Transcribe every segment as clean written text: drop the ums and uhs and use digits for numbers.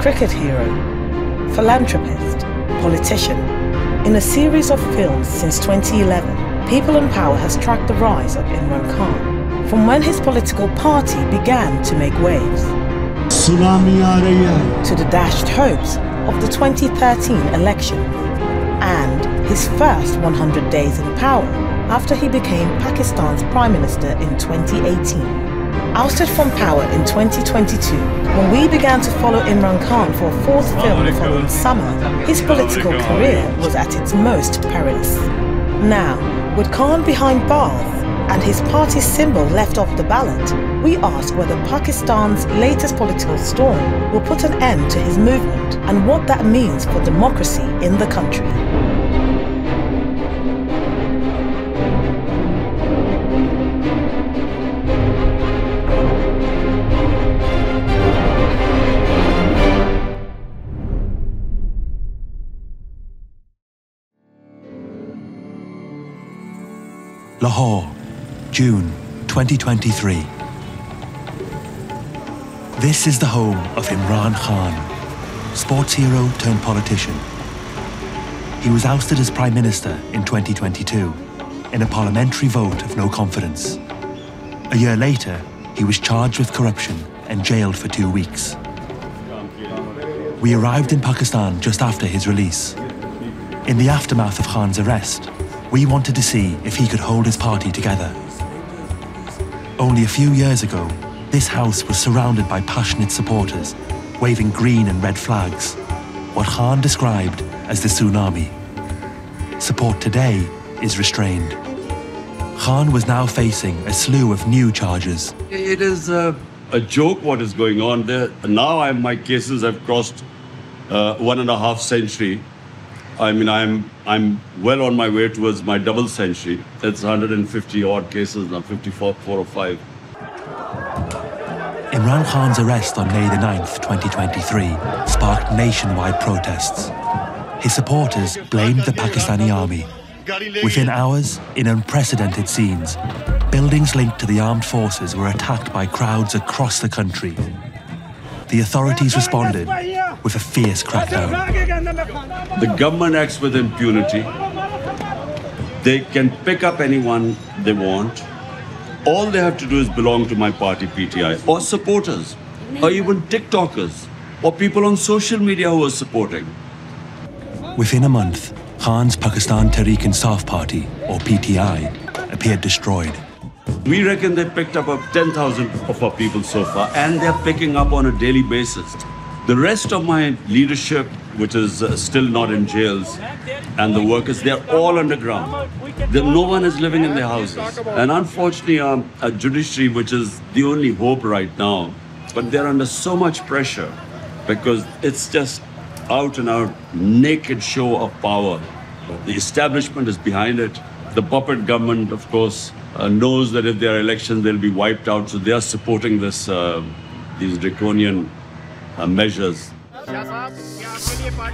cricket hero, philanthropist, politician. In a series of films since 2011, People in Power has tracked the rise of Imran Khan, from when his political party began to make waves, to the dashed hopes of the 2013 election, and his first 100 days in power after he became Pakistan's Prime Minister in 2018. Ousted from power in 2022, when we began to follow Imran Khan for a fourth film the following summer, his political career was at its most perilous. Now, with Khan behind bars and his party's symbol left off the ballot, we ask whether Pakistan's latest political storm will put an end to his movement and what that means for democracy in the country. Lahore, June 2023. This is the home of Imran Khan, sports hero turned politician. He was ousted as Prime Minister in 2022 in a parliamentary vote of no confidence. A year later, he was charged with corruption and jailed for 2 weeks. We arrived in Pakistan just after his release. In the aftermath of Khan's arrest, we wanted to see if he could hold his party together. Only a few years ago, this house was surrounded by passionate supporters, waving green and red flags, what Khan described as the tsunami. Support today is restrained. Khan was now facing a slew of new charges. It is a joke what is going on there. Now my cases have crossed 1.5 century. I mean, I'm well on my way towards my double century. That's 150 odd cases now, 54, 4 or 5. Imran Khan's arrest on May the 9th, 2023 sparked nationwide protests. His supporters blamed the Pakistani army. Within hours, in unprecedented scenes, buildings linked to the armed forces were attacked by crowds across the country. The authorities responded with a fierce crackdown. The government acts with impunity. They can pick up anyone they want. All they have to do is belong to my party, PTI, or supporters, or even TikTokers, or people on social media who are supporting. Within a month, Khan's Pakistan Tehreek-e-Insaf Party, or PTI, appeared destroyed. We reckon they picked up 10,000 of our people so far, and they're picking up on a daily basis. The rest of my leadership, which is still not in jails, and the workers, they're all underground. No one is living in their houses. And unfortunately, a judiciary, which is the only hope right now, but they're under so much pressure because it's just out and out naked show of power. The establishment is behind it. The puppet government, of course, knows that if there are elections, they'll be wiped out. So they are supporting this, these draconian measures.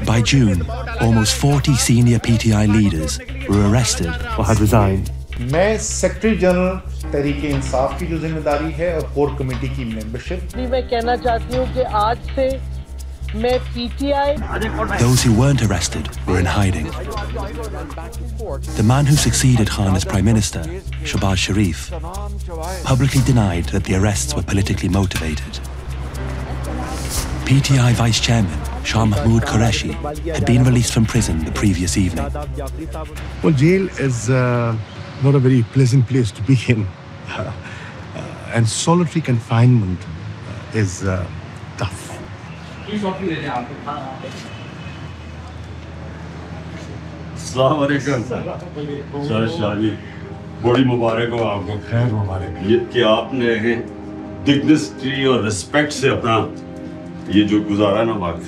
By June, almost 40 senior PTI leaders were arrested or had resigned. मैं secretary general Tehreek-e Insaf की जो जिम्मेदारी है और core committee की membership मैं कहना चाहती हूं कि आज से मैं PTI. Those who weren't arrested were in hiding. The man who succeeded Khan as Prime Minister, Shehbaz Sharif, publicly denied that the arrests were politically motivated. PTI Vice Chairman Shah Mahmood Qureshi had been released from prison the previous evening. Well, jail is not a very pleasant place to be in. And solitary confinement is tough. अस्सलाम वालेकुम sir शादी बड़ी मुबारक हो आपको खैर मुबारक ये कि आपने डिग्निटी और रिस्पेक्ट से अपना ये जो गुजारा ना वक्त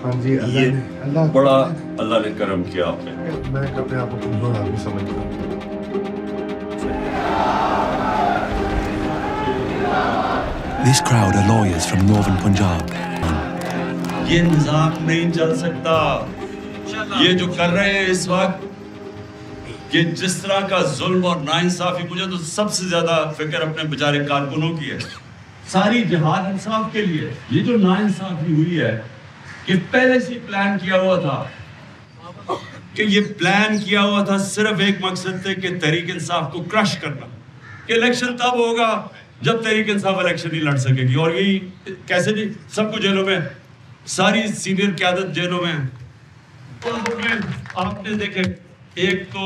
हाँ जी अल्लाह बड़ा अल्लाह ने करम किया आप पे मैं अपने आप को कमजोर आदमी समझता हूँ This crowd are lawyers from northern Punjab. ये निजाम नहीं चल सकता ये जो कर रहे हैं इस वक्त कि जिस तरह का जुल्म और नाइंसाफी मुझे तो सबसे ज्यादा फिक्र अपने बेचारे कारकुनों की है सारी जिहाद इंसाफ के लिए ये जो नाइंसाफी हुई है कि पहले से प्लान किया हुआ था कि ये प्लान किया हुआ था सिर्फ एक मकसद से कि तहरीक इंसाफ को क्रश करना, कि इलेक्शन तब होगा जब तहरीक इंसाफ इलेक्शन नहीं लड़ सकेगी। और यही कैसे जी, सबको जेलों में, सारी सीनियर क़यादत जेलों में। आपने देखे, एक तो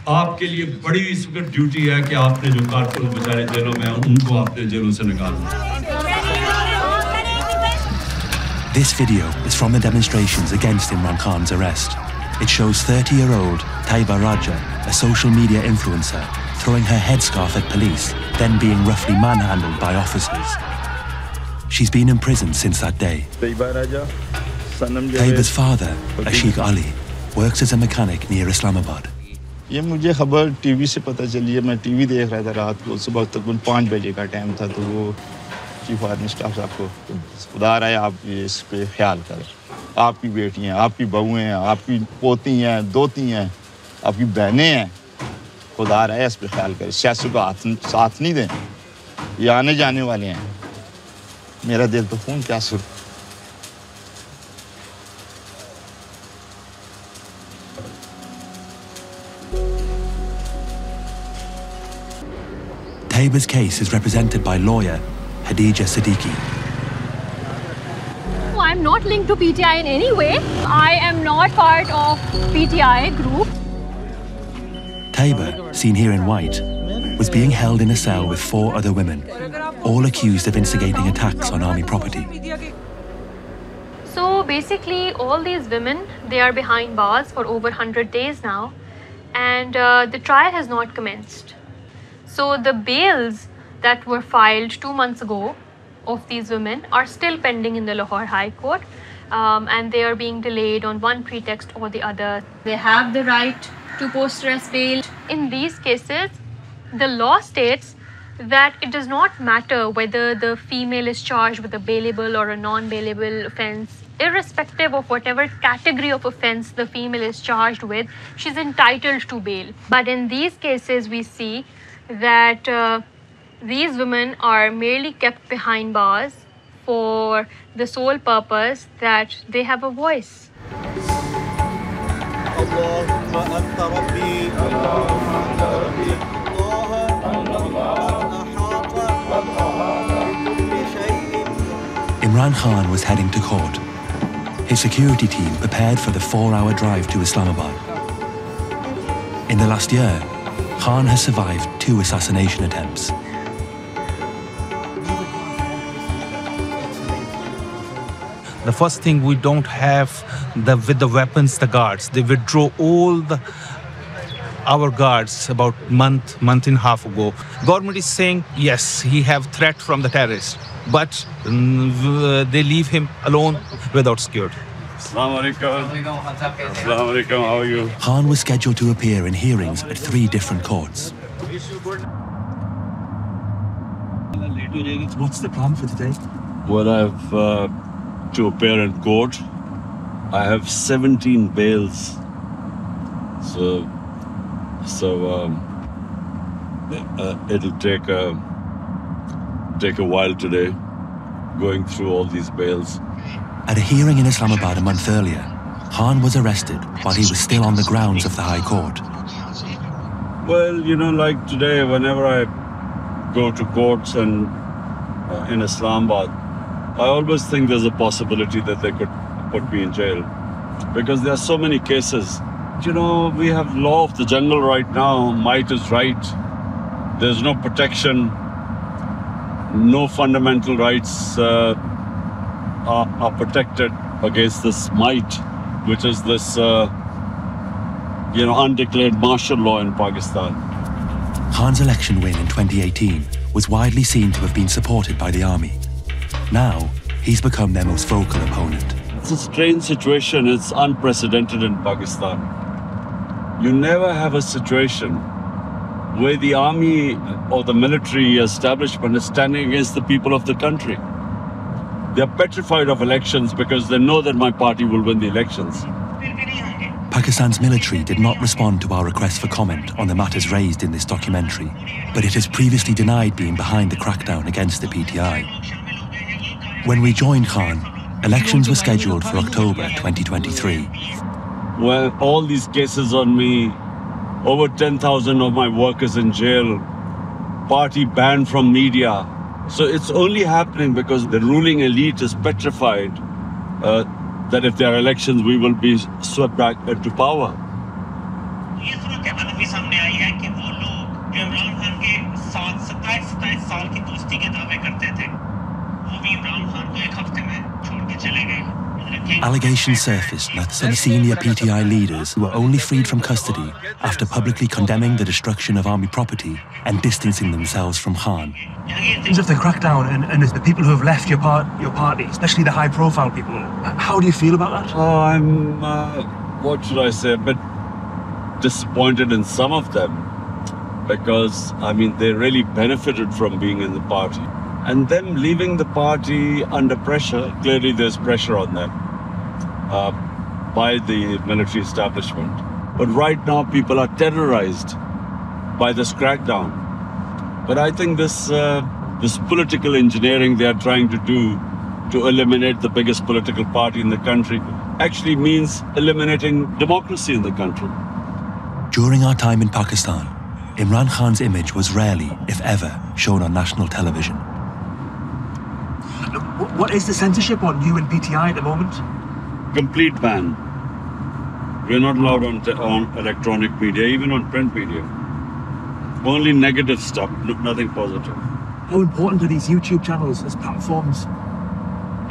आपके लिए बड़ी इस वक्त ड्यूटी है कि आपने जो कारकुन बेचारे जेलों में हैं उनको आपने जेलों से निकालना। This video is from the demonstrations against Imran Khan's arrest. It shows 30-year-old Taiba Raja, a social media influencer, throwing her headscarf at police, then being roughly manhandled by officers. She's been in prison since that day. Taiba's father, Ashiq Ali, works as a mechanic near Islamabad. ये मुझे खबर TV से पता चली है। मैं TV देख रहा था रात को, सुबह तकरीबन 5 बजे का टाइम था। तो वो चीफ आर्मी स्टाफ साहब को, खुदा रहा है आप इस पे ख्याल करें, आपकी बेटियां, आपकी बहुएं हैं, आपकी पोती हैं, दोती हैं, आपकी बहनें हैं, खुदा रहा है इस पे ख्याल करें, सियासत को साथ नहीं दें, ये आने जाने वाले हैं। मेरा दिल तो खून क्या सुर। Taiba's case is represented by lawyer Hadija Siddiqui. I'm not linked to PTI in any way. I am not part of PTI group. Taiba, seen here in white, was being held in a cell with 4 other women, all accused of instigating attacks on army property. So basically, all these women, they are behind bars for over 100 days now, and the trial has not commenced. So the bails that were filed 2 months ago of these women are still pending in the Lahore High Court, and they are being delayed on one pretext or the other. They have the right to post-arrest bail. In these cases, the law states that it does not matter whether the female is charged with a bailable or a non-bailable offence. Irrespective of whatever category of offence the female is charged with, she's entitled to bail. But in these cases, we see that these women are merely kept behind bars for the sole purpose that they have a voice. Imran Khan was heading to court. His security team prepared for the 4-hour drive to Islamabad. In the last year, Khan has survived 2 assassination attempts. The first thing, we don't have with the weapons, the guards. They withdrew all our guards about month and a half ago. Government is saying, yes, he have threat from the terrorists, but they leave him alone without security. Assalamu alaikum. Assalamu alaikum, how are you? Khan was scheduled to appear in hearings at 3 different courts. What's the plan for today? Well, I've to appear in court. I have 17 bails. So it'll take a while today, going through all these bails. At a hearing in Islamabad a month earlier, Khan was arrested while he was still on the grounds of the High Court. Well, you know, like today, whenever I go to courts and in Islamabad, I always think there's a possibility that they could put me in jail, because there are so many cases. You know, we have law of the jungle right now. Might is right. There's no protection. No fundamental rights are protected against this might, which is this, undeclared martial law in Pakistan. Khan's election win in 2018 was widely seen to have been supported by the army. Now, he's become their most vocal opponent. It's a strange situation. It's unprecedented in Pakistan. You never have a situation where the army or the military establishment is standing against the people of the country. They're petrified of elections because they know that my party will win the elections. Pakistan's military did not respond to our request for comment on the matters raised in this documentary, but it has previously denied being behind the crackdown against the PTI. When we joined Khan, Elections were scheduled for October 2023. Well, all these cases on me, over 10,000 of my workers in jail, party banned from media. So it's only happening because the ruling elite is petrified that if there are elections, we will be swept back into power. Allegations surfaced that some senior PTI leaders were only freed from custody after publicly condemning the destruction of army property and distancing themselves from Khan. In terms of the crackdown and the people who have left your party, especially the high-profile people, how do you feel about that? Oh, I'm, what should I say, a bit disappointed in some of them because, I mean, they really benefited from being in the party. And them leaving the party under pressure, clearly there's pressure on them by the military establishment. But right now, people are terrorized by this crackdown. But I think this political engineering they are trying to do to eliminate the biggest political party in the country actually means eliminating democracy in the country. During our time in Pakistan, Imran Khan's image was rarely, if ever, shown on national television. What is the censorship on you and PTI at the moment? Complete ban. We're not allowed on electronic media, even on print media. Only negative stuff, nothing positive. How important are these YouTube channels as platforms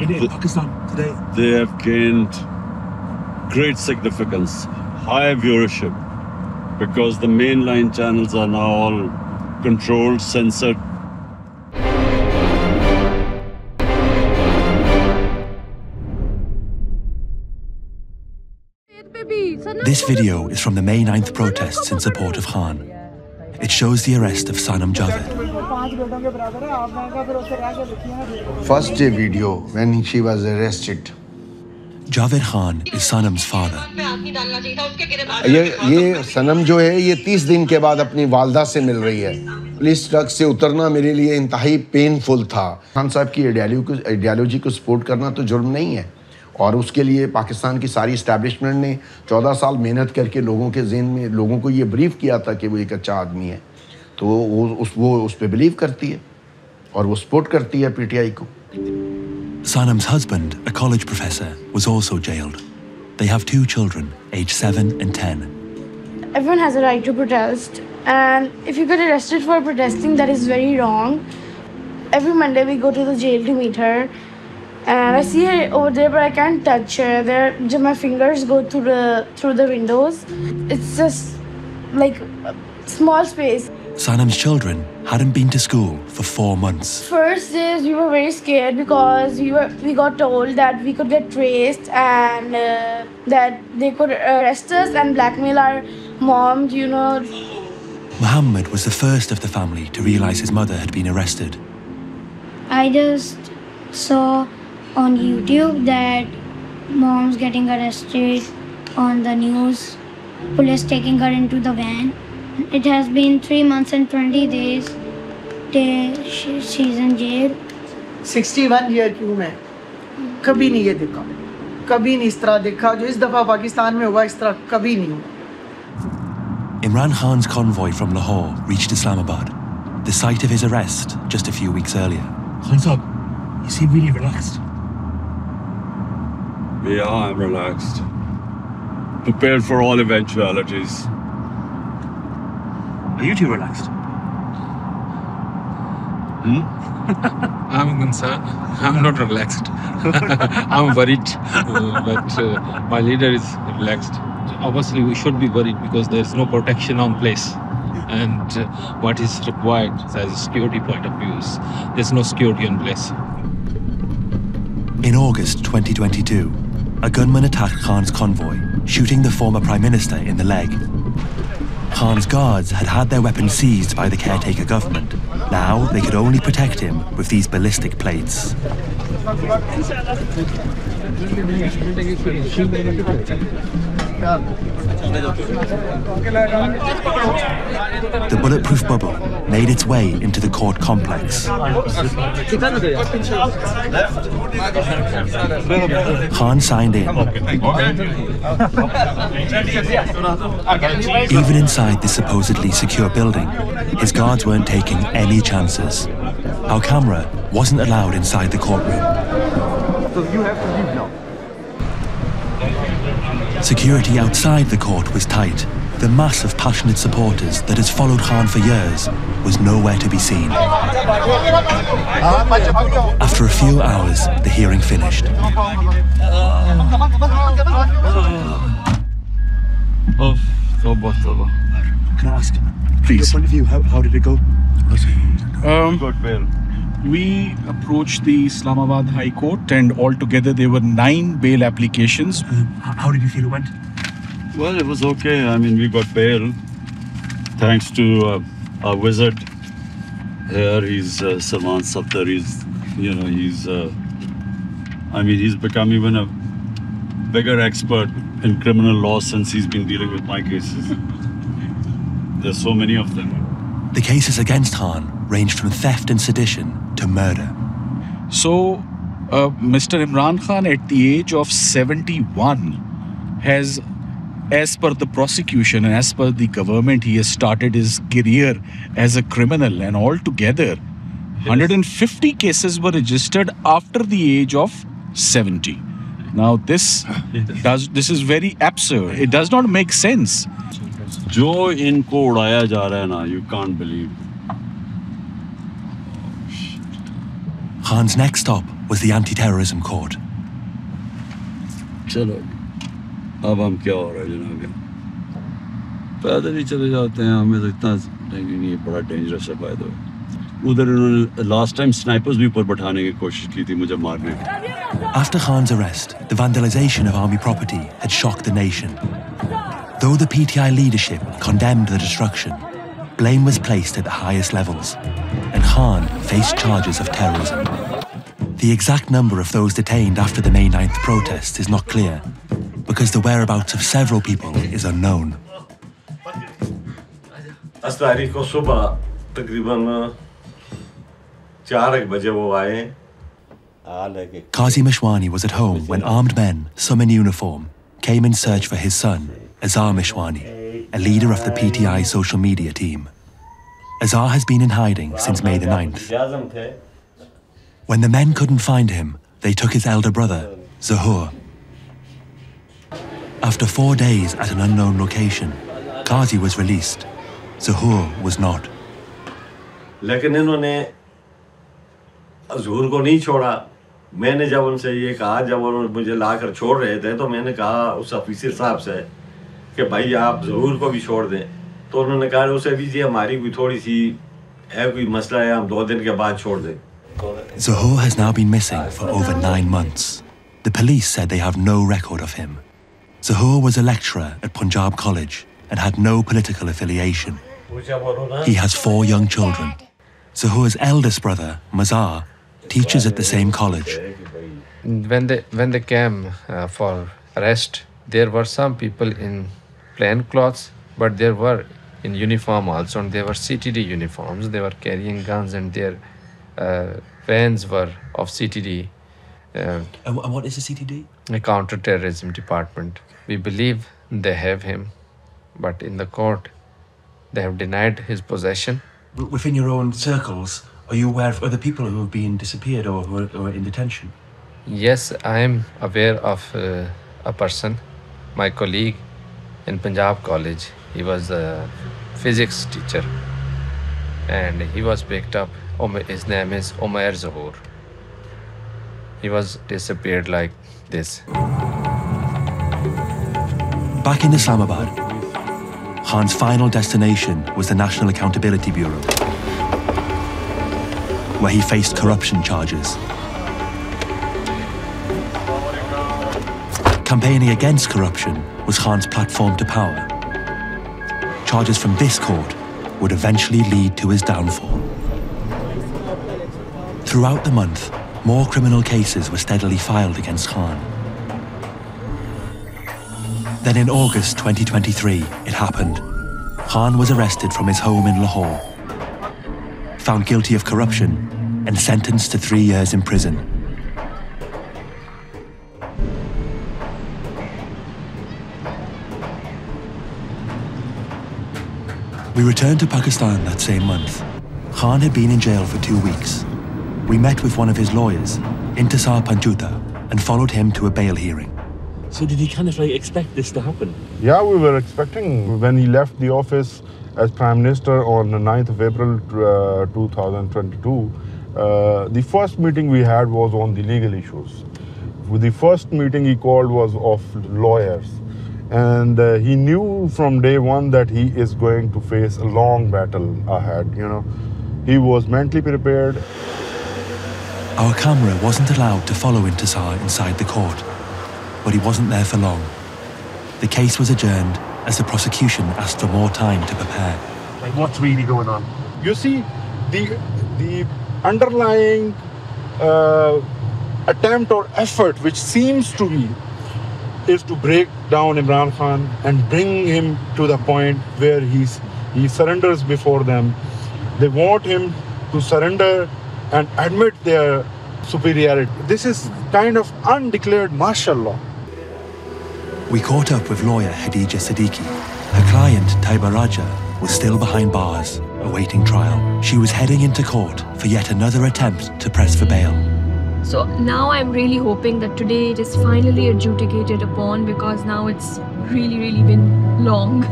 in Pakistan today? They have gained great significance, high viewership, because the mainline channels are now all controlled, censored. This video is from the May 9th protests in support of Khan. It shows the arrest of Sanam Javed. First day video when she was arrested. Javed Khan is Sanam's father. ये सनम जो है ये 30 दिन के बाद अपनी वालदा से मिल रही है. पुलिस ट्रक से उतरना मेरे लिए इंतहाई पेनफुल था. खान साहब की आइडियोलॉजी को सपोर्ट करना तो जुर्म नहीं है और उसके लिए पाकिस्तान की सारी इस्टेब्लिशमेंट ने 14 साल मेहनत करके लोगों के ज़हन में लोगों को ये ब्रीफ किया था कि वो एक अच्छा आदमी है, तो वो उस पे बिलीव करती है और वो सपोर्ट करती है पीटीआई को. Sanam's husband, a college professor, was also jailed. They have 2 children, aged 7 and 10. Everyone has a right to protest, and if you get arrested for protesting, that is very wrong. Every Monday we go to the jail to meet her. And I see her over there, but I can't touch her. My fingers go through the windows. It's just like a small space. Sanam's children hadn't been to school for 4 months. First days we were very scared because we got told that we could get traced and that they could arrest us and blackmail our mom, you know. Muhammad was the first of the family to realize his mother had been arrested. I just saw on YouTube that mom's getting arrested on the news, police taking her into the van. It has been 3 months and 20 days she's in jail. 61 year की हूँ मैं, कभी नहीं ये देखा, कभी नहीं इस तरह देखा जो इस दफा पाकिस्तान में हुआ, इस तरह कभी नहीं हुआ. Imran Khan's convoy from Lahore reached Islamabad, the site of his arrest just a few weeks earlier. Khan Sahib, you seem really relaxed. Yeah, I'm relaxed. Prepared for all eventualities. Are you too relaxed? I'm concerned. I'm not relaxed. I'm worried, but my leader is relaxed. Obviously, we should be worried because there's no protection on place. And what is required as a security point of view is there's no security in place. In August 2022, a gunman attacked Khan's convoy, shooting the former Prime Minister in the leg. Khan's guards had their weapons seized by the caretaker government. Now they could only protect him with these ballistic plates. The bulletproof bubble made its way into the court complex. Khan signed in. Even inside the supposedly secure building, his guards weren't taking any chances. Our camera wasn't allowed inside the courtroom. So you have to leave now. Security outside the court was tight. The mass of passionate supporters that has followed Khan for years was nowhere to be seen. After a few hours, the hearing finished. Can I ask, please, from your point of view, how did it go? We approached the Islamabad High Court, and altogether there were 9 bail applications. How did you feel it went? Well, it was okay. I mean, we got bail thanks to our wizard here. He's Salman Safdar. He's become even a bigger expert in criminal law since he's been dealing with my cases. There's so many of them. The cases against Khan ranged from theft and sedition to murder. So, Mr. Imran Khan, at the age of 71, has, as per the prosecution and as per the government, he has started his career as a criminal, and altogether 150 cases were registered after the age of 70. Now this is very absurd. It does not make sense. जो इनको उड़ाया जा रहा है ना, you can't believe. Khan's next stop was the anti-terrorism court. चलो, अब हम क्या हो रहा है जनाब? पैदल ही चले जाते हैं. हमें तो इतना नहीं, बड़ा डेंजरस है by the way. उधर इन्होंने last time snipers भी ऊपर बैठाने की कोशिश की थी मुझे मारने की. After Khan's arrest, the vandalization of army property had shocked the nation. Though the PTI leadership condemned the destruction, blame was placed at the highest levels, and Khan faced charges of terrorism. The exact number of those detained after the May 9th protests is not clear, because the whereabouts of several people is unknown. Qazi Mishwani was at home when armed men, some in uniform, came in search for his son, Azhar Mishwani, a leader of the PTI social media team. Azhar has been in hiding since May the 9th. When the men couldn't find him, they took his elder brother, Zahoor. After 4 days at an unknown location, Qazi was released. Zahoor was not. लेकिन इन्होंने ज़हूर को नहीं छोड़ा. मैंने जब उनसे ये कहा, जब उन्होंने मुझे लाकर छोड़ रहे थे, तो मैंने कहा उस ऑफिसर साहब से कि भाई आप ज़हूर को भी छोड़ दें. तो उन्होंने कहा उसे भी जी हमारी कोई थोड़ी सी है, कोई मसला है, हम 2 दिन के बाद छोड़ दें. Zahoor has now been missing for over 9 months. The police said they have no record of him. Zahoor was a lecturer at Punjab College and had no political affiliation. He has 4 young children. Zahoor's eldest brother, Mazar, teaches at the same college. When they came for arrest, there were some people in plain clothes, but there were in uniform also, and they were CTD uniforms. They were carrying guns, and their vans were of CTD. And what is the CTD? A counter-terrorism department. We believe they have him, but in the court, they have denied his possession. Within your own circles, are you aware of other people who have been disappeared or who are in detention? Yes, I am aware of a person, my colleague in Punjab College. He was a physics teacher, and he was picked up. His name is Umair Zahoor. He was disappeared like this. Back in Islamabad, Khan's final destination was the National Accountability Bureau, where he faced corruption charges. Campaigning against corruption was Khan's platform to power. Charges from this court would eventually lead to his downfall. Throughout the month, more criminal cases were steadily filed against Khan, Then in August 2023, it happened. Khan was arrested from his home in Lahore, found guilty of corruption, and sentenced to 3 years in prison. We returned to Pakistan that same month. Khan had been in jail for 2 weeks. We met with one of his lawyers, Intisar Panjutha, and followed him to a bail hearing. So did he kind of like expect this to happen? Yeah, we were expecting when he left the office as Prime Minister on the 9th of April 2022. The first meeting we had was on the legal issues. The first meeting he called was of lawyers. And he knew from day one that he is going to face a long battle ahead, you know. He was mentally prepared. Our camera wasn't allowed to follow Intisar inside the court, but he wasn't there for long. The case was adjourned as the prosecution asked for more time to prepare. Like, what's really going on? You see, the underlying attempt or effort which seems to be is to break down Imran Khan and bring him to the point where he surrenders before them. They want him to surrender and admit their superiority. This is kind of undeclared martial law. We caught up with lawyer Khadija Siddiqui. Her client, Taiba Raja, was still behind bars, awaiting trial. She was heading into court for yet another attempt to press for bail. So now I'm really hoping that today it is finally adjudicated upon, because now it's really been long.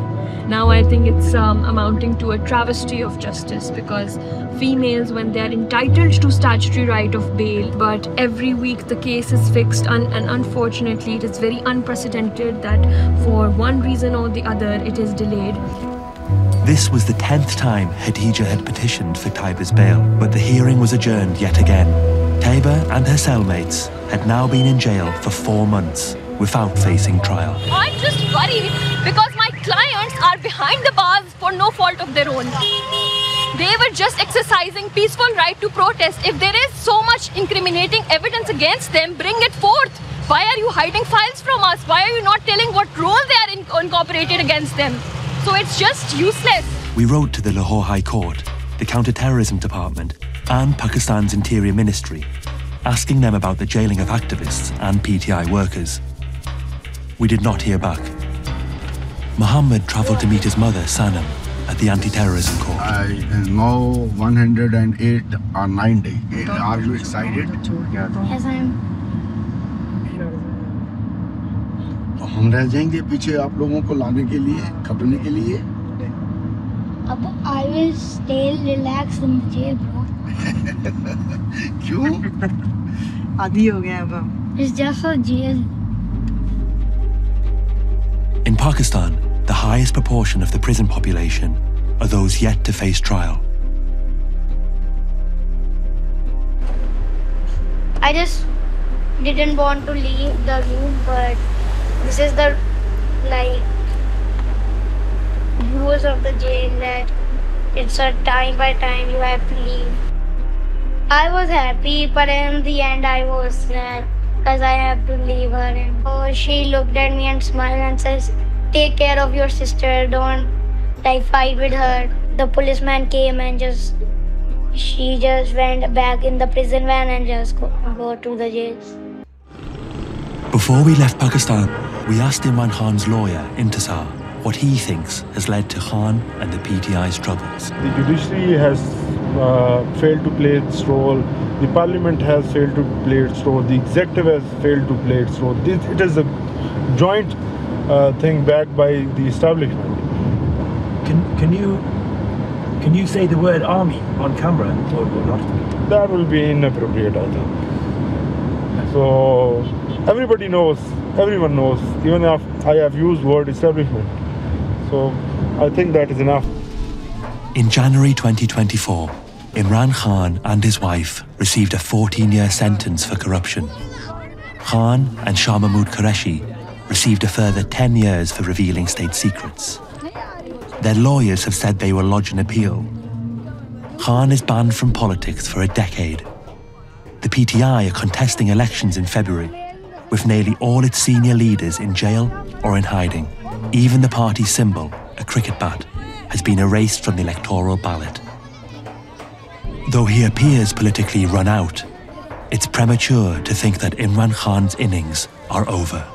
Now I think it's amounting to a travesty of justice, because females, when they are entitled to statutory right of bail, but every week the case is fixed, and unfortunately it is very unprecedented that for one reason or the other it is delayed. This was the 10th time Khadija had petitioned for Taiba's bail, but the hearing was adjourned yet again. Taiba and her cellmates had now been in jail for 4 months without facing trial. I'm just worried because my clients are behind the bars for no fault of their own. They were just exercising peaceful right to protest. If there is so much incriminating evidence against them, bring it forth. Why are you hiding files from us? Why are you not telling what role they are incorporated against them? So it's just useless. We wrote to the Lahore High Court, the Counter-Terrorism Department, and Pakistan's Interior Ministry, asking them about the jailing of activists and PTI workers. We did not hear back. Muhammad travelled to meet his mother, Sanam, at the Anti-Terrorism Court. I know 108 or 90. Are you excited? Yes, I am. हम रह जाएंगे पीछे आप लोगों को लाने के लिए, खपने के लिए. I will stay relaxed in the jail, bro. क्यों? आदी हो गए अब हम. It's just a jail. In Pakistan, the highest proportion of the prison population are those yet to face trial. I just didn't want to leave the room, but this is the rules of the jail that it's a time by time you have to leave. I was happy, but in the end I was sad because I have to leave her. And she looked at me and smiled and says, "Take care of your sister, don't fight with her." The policeman came and she just went back in the prison van and just go to the jail. Before we left Pakistan, we asked Imran Khan's lawyer, Intisar, what he thinks has led to Khan and the PTI's troubles. The judiciary has failed to play its role. The parliament has failed to play its role. The executive has failed to play its role. It is a joint thing backed by the establishment. Can you say the word army on camera or not? That will be inappropriate, I think. So everybody knows, everyone knows, even if I have used word establishment. So I think that is enough. In January 2024, Imran Khan and his wife received a 14-year sentence for corruption. Khan and Shah Mahmood Qureshi received a further 10 years for revealing state secrets. Their lawyers have said they will lodge an appeal. Khan is banned from politics for a decade. The PTI are contesting elections in February, with nearly all its senior leaders in jail or in hiding. Even the party symbol, a cricket bat, has been erased from the electoral ballot. Though he appears politically run out, it's premature to think that Imran Khan's innings are over.